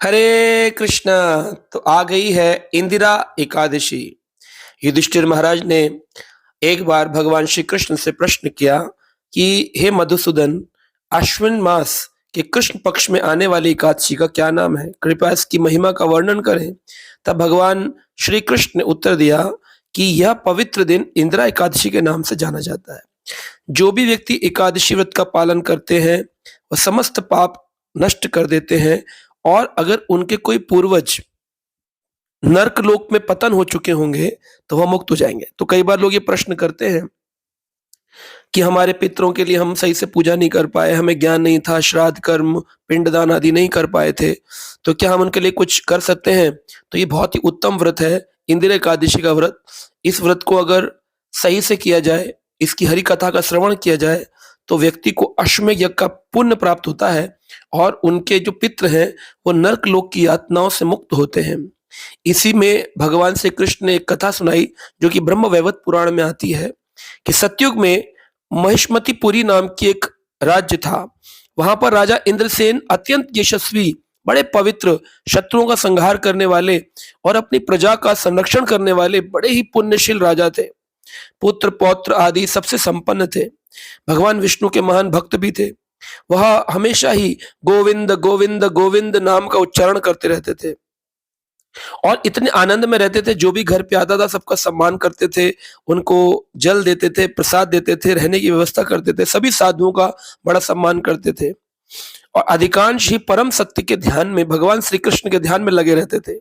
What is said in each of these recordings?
हरे कृष्णा। तो आ गई है इंदिरा एकादशी। युधिष्ठिर महाराज ने एक बार भगवान श्री कृष्ण से प्रश्न किया कि हे मधुसूदन, अश्विन मास के कृष्ण पक्ष में आने वाली एकादशी का क्या नाम है? कृपया इसकी महिमा का वर्णन करें। तब भगवान श्री कृष्ण ने उत्तर दिया कि यह पवित्र दिन इंदिरा एकादशी के नाम से जाना जाता है। जो भी व्यक्ति एकादशी व्रत का पालन करते हैं वह समस्त पाप नष्ट कर देते हैं, और अगर उनके कोई पूर्वज नर्क लोक में पतन हो चुके होंगे तो वह मुक्त हो जाएंगे। तो कई बार लोग ये प्रश्न करते हैं कि हमारे पितरों के लिए हम सही से पूजा नहीं कर पाए, हमें ज्ञान नहीं था, श्राद्ध कर्म पिंडदान आदि नहीं कर पाए थे, तो क्या हम उनके लिए कुछ कर सकते हैं? तो ये बहुत ही उत्तम व्रत है, इंदिरा एकादशी का व्रत। इस व्रत को अगर सही से किया जाए, इसकी हरि कथा का श्रवण किया जाए, तो व्यक्ति को अश्वमेध यज्ञ का पुण्य प्राप्त होता है और उनके जो पितृ हैं वो नर्क लोक की यातनाओं से मुक्त होते हैं। इसी में भगवान श्री कृष्ण ने एक कथा सुनाई जो कि ब्रह्म वैवर्त पुराण में आती है कि सतयुग में महिष्मतिपुरी नाम की एक राज्य था। वहां पर राजा इंद्रसेन अत्यंत यशस्वी, बड़े पवित्र, शत्रुओं का संहार करने वाले और अपनी प्रजा का संरक्षण करने वाले बड़े ही पुण्यशील राजा थे। पुत्र पौत्र आदि सबसे संपन्न थे। भगवान विष्णु के महान भक्त भी थे। वह हमेशा ही गोविंद गोविंद गोविंद नाम का उच्चारण करते रहते थे और इतने आनंद में रहते थे। जो भी घर पे आता था सबका सम्मान करते थे, उनको जल देते थे, प्रसाद देते थे, रहने की व्यवस्था करते थे, सभी साधुओं का बड़ा सम्मान करते थे और अधिकांश ही परम सत्य के ध्यान में, भगवान श्री कृष्ण के ध्यान में लगे रहते थे।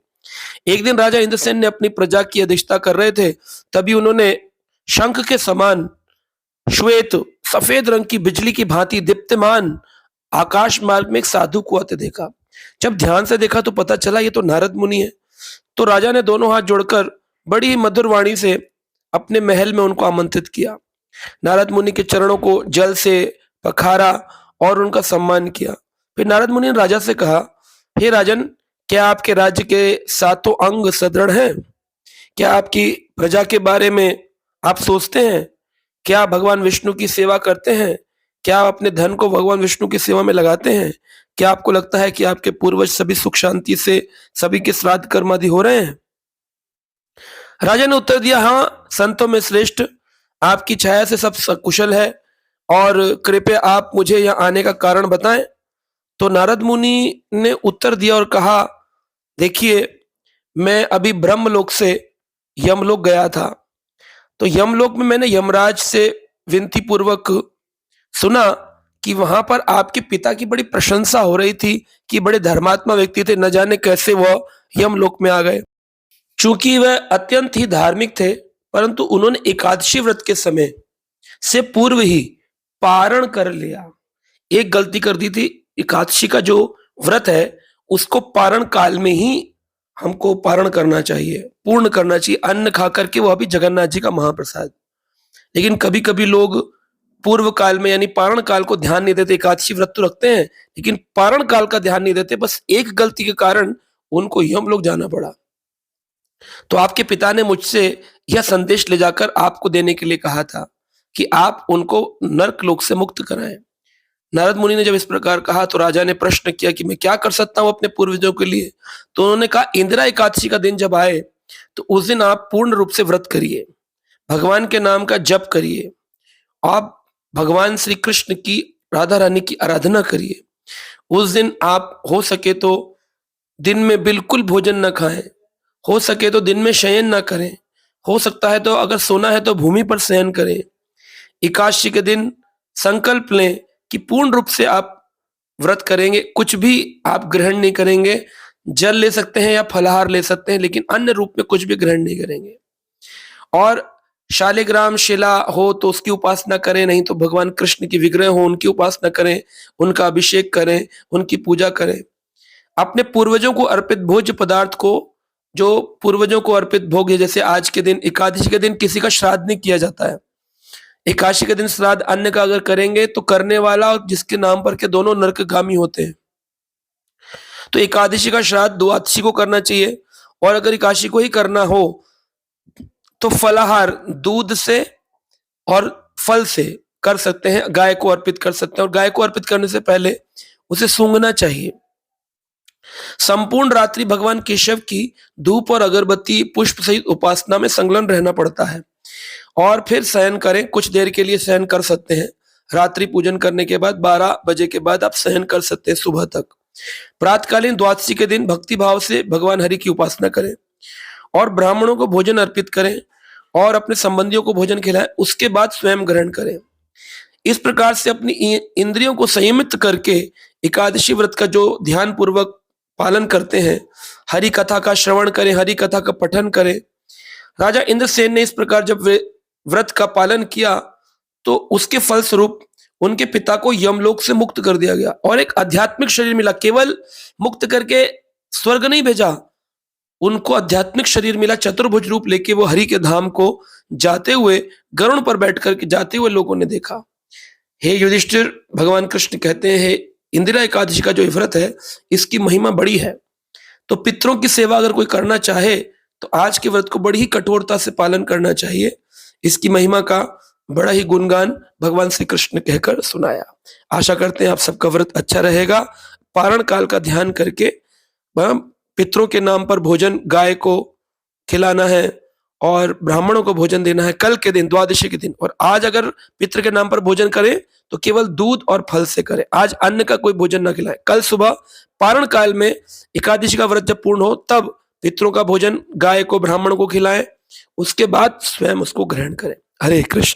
एक दिन राजा इंद्रसेन ने अपनी प्रजा की अध्यक्षता कर रहे थे, तभी उन्होंने शंख के समान श्वेत सफेद रंग की बिजली की भांति दीप्तमान आकाश मार्ग में एक साधु को आते देखा। जब ध्यान से देखा तो पता चला ये तो नारद मुनि है। तो राजा ने दोनों हाथ जोड़कर बड़ी ही मधुर वाणी से अपने महल में उनको आमंत्रित किया। नारद मुनि के चरणों को जल से पखारा और उनका सम्मान किया। फिर नारद मुनि ने राजा से कहा, हे राजन, क्या आपके राज्य के सातों अंग सुदृढ़ हैं? क्या आपकी प्रजा के बारे में आप सोचते हैं? क्या भगवान विष्णु की सेवा करते हैं? क्या आप अपने धन को भगवान विष्णु की सेवा में लगाते हैं? क्या आपको लगता है कि आपके पूर्वज सभी सुख शांति से सभी के श्राद्ध कर्म आदि हो रहे हैं? राजा ने उत्तर दिया, हाँ, संतों में श्रेष्ठ आपकी छाया से सब सकुशल है, और कृपया आप मुझे यहाँ आने का कारण बताएं। तो नारद मुनि ने उत्तर दिया और कहा, देखिए, मैं अभी ब्रह्मलोक से यमलोक गया था। तो यमलोक में मैंने यमराज से विनती पूर्वक सुना कि वहां पर आपके पिता की बड़ी प्रशंसा हो रही थी कि बड़े धर्मात्मा व्यक्ति थे, न जाने कैसे वह यमलोक में आ गए। चूंकि वह अत्यंत ही धार्मिक थे, परंतु उन्होंने एकादशी व्रत के समय से पूर्व ही पारण कर लिया। एक गलती कर दी थी। एकादशी का जो व्रत है उसको पारण काल में ही हमको पारण करना चाहिए, पूर्ण करना चाहिए, अन्न खा करके, वह भी जगन्नाथ जी का महाप्रसाद। लेकिन कभी कभी लोग पूर्व काल में यानी पारण काल को ध्यान नहीं देते। एकादशी व्रत तो रखते हैं लेकिन पारण काल का ध्यान नहीं देते। बस एक गलती के कारण उनको यमलोक जाना पड़ा। तो आपके पिता ने मुझसे यह संदेश ले जाकर आपको देने के लिए कहा था कि आप उनको नर्क लोक से मुक्त कराएं। नारद मुनि ने जब इस प्रकार कहा तो राजा ने प्रश्न किया कि मैं क्या कर सकता हूं अपने पूर्वजों के लिए? तो उन्होंने कहा, इंदिरा एकादशी का दिन जब आए तो उस दिन आप पूर्ण रूप से व्रत करिए, भगवान के नाम का जप करिए, आप भगवान श्री कृष्ण की, राधा रानी की आराधना करिए। उस दिन आप हो सके तो दिन में बिल्कुल भोजन न खाएं, हो सके तो दिन में शयन न करें, हो सकता है तो अगर सोना है तो भूमि पर शयन करें। एकादशी के दिन संकल्प लें कि पूर्ण रूप से आप व्रत करेंगे, कुछ भी आप ग्रहण नहीं करेंगे। जल ले सकते हैं या फलाहार ले सकते हैं, लेकिन अन्य रूप में कुछ भी ग्रहण नहीं करेंगे। और शालिग्राम शिला हो तो उसकी उपासना करें, नहीं तो भगवान कृष्ण की विग्रह हो उनकी उपासना करें, उनका अभिषेक करें, उनकी पूजा करें। अपने पूर्वजों को अर्पित भोज्य पदार्थ को, जो पूर्वजों को अर्पित भोग है, जैसे आज के दिन एकादशी के दिन किसी का श्राद्ध नहीं किया जाता है। एकादशी के दिन श्राद्ध अन्न का अगर करेंगे तो करने वाला और जिसके नाम पर के दोनों नरकगामी होते हैं। तो एकादशी का श्राद्ध द्वादशी को करना चाहिए, और अगर एकादशी को ही करना हो तो फलाहार दूध से और फल से कर सकते हैं, गाय को अर्पित कर सकते हैं, और गाय को अर्पित करने से पहले उसे सूंघना चाहिए। संपूर्ण रात्रि भगवान केशव की धूप और अगरबत्ती पुष्प सहित उपासना में संलग्न रहना पड़ता है और फिर शयन करें। कुछ देर के लिए शयन कर सकते हैं। रात्रि पूजन करने के बाद 12 बजे के बाद आप शयन कर सकते हैं सुबह तक। प्रातकालीन द्वादशी के दिन भक्ति भाव से भगवान हरि की उपासना करें और ब्राह्मणों को भोजन अर्पित करें और अपने संबंधियों को भोजन खिलाएं। उसके बाद स्वयं ग्रहण करें। इस प्रकार से अपनी इंद्रियों को संयमित करके एकादशी व्रत का जो ध्यान पूर्वक पालन करते हैं, हरि कथा का श्रवण करें, हरि कथा का पठन करें। राजा इंद्रसेन ने इस प्रकार जब व्रत का पालन किया तो उसके फलस्वरूप उनके पिता को यमलोक से मुक्त कर दिया गया और एक आध्यात्मिक शरीर मिला। केवल मुक्त करके स्वर्ग नहीं भेजा, उनको आध्यात्मिक शरीर मिला। चतुर्भुज रूप लेके वो हरि के धाम को जाते हुए, गरुड़ पर बैठ करके जाते हुए लोगों ने देखा। हे युधिष्ठिर, भगवान कृष्ण कहते हैं इंदिरा एकादशी का जो व्रत है इसकी महिमा बड़ी है। तो पितरों की सेवा अगर कोई करना चाहे तो आज के व्रत को बड़ी ही कठोरता से पालन करना चाहिए। इसकी महिमा का बड़ा ही गुणगान भगवान श्री कृष्ण कहकर सुनाया। आशा करते हैं आप सबका व्रत अच्छा रहेगा। पारण काल का ध्यान करके पितरों के नाम पर भोजन गाय को खिलाना है और ब्राह्मणों को भोजन देना है कल के दिन, द्वादशी के दिन। और आज अगर पितृ के नाम पर भोजन करें तो केवल दूध और फल से करें। आज अन्न का कोई भोजन ना खिलाएं। कल सुबह पारण काल में एकादशी का व्रत जब पूर्ण हो तब पितरों का भोजन गाय को, ब्राह्मण को खिलाएं। उसके बाद स्वयं उसको ग्रहण करें। हरे कृष्ण।